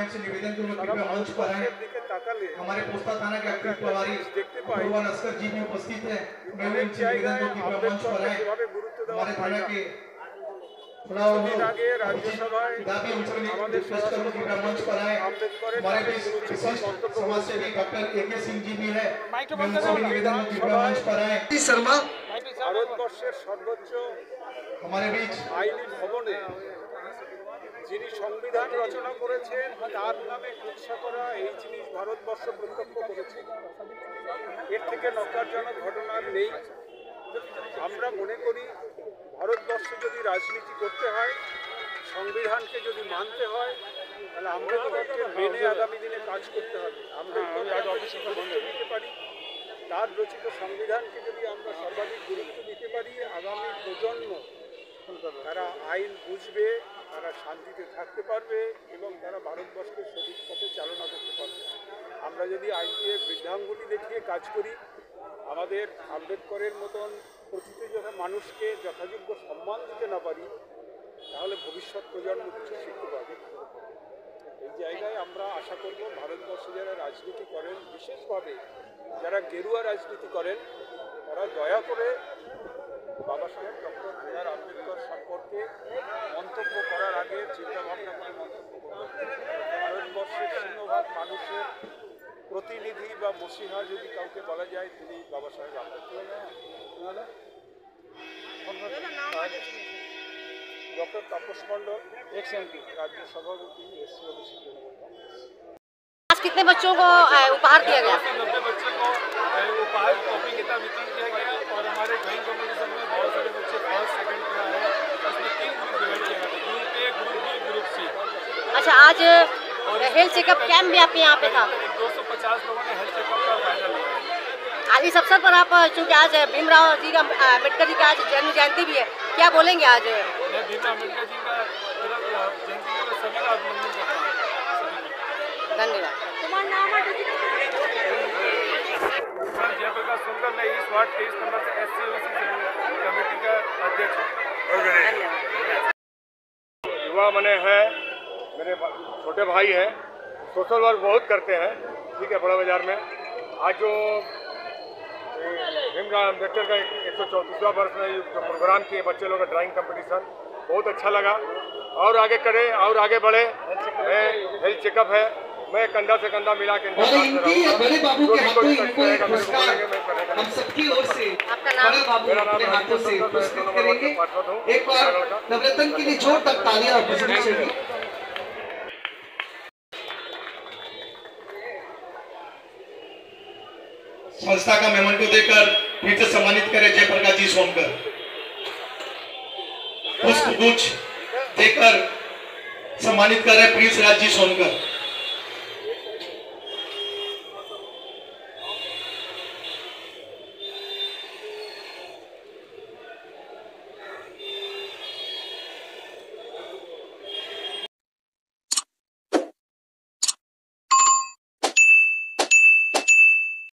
इनसे निवेदन करूंगा कृपया मंच पर आए। हमारे पोस्ता थाना के अतिरिक्त प्रभारी पूर्वा नस्कर जी भी उपस्थित है। मैं उनसे निवेदन करूं कृपया मंच पर आए। हमारे थाना के दाबी उनसे रिक्वेस्ट करूं कृपया मंच पर आए। हमारे बीच विशिष्ट समाज सेवी डॉक्टर AK सिंह जी भी है। मैं उनसे भी निवेदन करूं कृपया मंच पर आए। शर्मा ভারতবর্ষের সর্বোচ্চ हमारे बीच আইনি ভবনে যিনি সংবিধান রচনা করেছেন তার নামে কুৎসা করা এই জিনিস ভারতবর্ষ প্রত্যক্ষ করেছে। এর থেকে নকারজনক ঘটনা নেই। আমরা মনে করি ভারতবর্ষে যদি রাজনীতি করতে হয়, সংবিধানকে যদি মানতে হয়, তাহলে আম্বেদকরকে মেনে আগামী দিনে কাজ করতে হবে। আম্বেদকর অফিসে গুরুত্ব দিতে পারি, তার রচিত সংবিধানকে যদি আমরা সর্বাধিক গুরুত্ব দিতে পারি, আগামী প্রজন্ম তারা আইন বুঝবে, তারা শান্তিতে থাকতে পারবে এবং তারা ভারতবর্ষকে সঠিক পথে চালনা করতে পারবে। আমরা যদি আইনকে বৃদ্ধাঙ্গুলি দেখিয়ে কাজ করি, আমাদের আম্বেদকরের মতন প্রতিটি মানুষকে যথাযোগ্য সম্মান দিতে না পারি, তাহলে ভবিষ্যৎ প্রজন্ম কিছু শিখতে পারবে। এই জায়গায় আমরা আশা করব ভারতবর্ষে যারা রাজনীতি করেন, বিশেষভাবে যারা গেরুয়া রাজনীতি করেন, তারা দয়া করে বাবা সাহেব ডক্টর বি.আর. আম্বেদকর সম্পর্কে মন্তব্য করার আগে চিন্তাভাবনা করে মন্তব্য করবেন। ভারতবর্ষের সিংহভাগ মানুষের প্রতিনিধি বা মসিহা যদি কাউকে বলা যায়, তিনি বাবা সাহেব আম্বেদকর। ডক্টর তাপস মণ্ডল, XMP, राज्य सभापति, SC तृणमूल कांग्रेस। आज कितने बच्चों को उपहार दिया गया? 90 बच्चों को उपहार कॉपी किताब वितरण किया गया और हमारे ड्राइंग कॉम्पिटिशन में बहुत सारे बच्चे फर्स्ट सेकंड पे आए हैं। उसमें 3 ग्रुप डिवाइड किया गया था, group A, group B, group C। अच्छा, आज हेल्थ चेकअप कैंप भी आपके यहाँ पे था? 250 लोगों ने हेल्थ चेकअप का फायदा लिया। आज इस अवसर पर आप, चूँकि आज भीमराव जी का अम्बेडकर जी का आज जन्म जयंती भी है, क्या बोलेंगे आज? मैं भीमराव अम्बेडकर जी का जयंती के सभी का अभिनंदन करता हूँ। धन्यवाद। जयप्रकाश सोनकर, मैं इस वार्ड 23 नंबर से SC कमेटी का अध्यक्ष हूँ। युवा मने हैं, मेरे छोटे भाई हैं, सोशल वर्क बहुत करते हैं, ठीक है, बड़ा बाजार में। आज जो भीमराव अम्बेडकर का 134वां वर्ष में जो प्रोग्राम किए बच्चे लोग का ड्राइंग कंपटीशन, बहुत अच्छा लगा। और आगे करें और आगे बढ़े। मैं हेल्थ चेकअप है, मैं कंधा से कंधा मिला के बड़े बाबू के हाथों इनको हम सबकी ओर से बड़े बाबू अपने हाथों से पुरस्कृत करेंगे। एक बार नवरत्न के लिए जोर तक तालियां बजानी चाहिए। संस्था का मेमोरेंडम देकर फिर से सम्मानित करें जयप्रकाश जी सोनकर। पुष्प गुच्छ देकर सम्मानित करें प्रिंस राज जी सोनकर।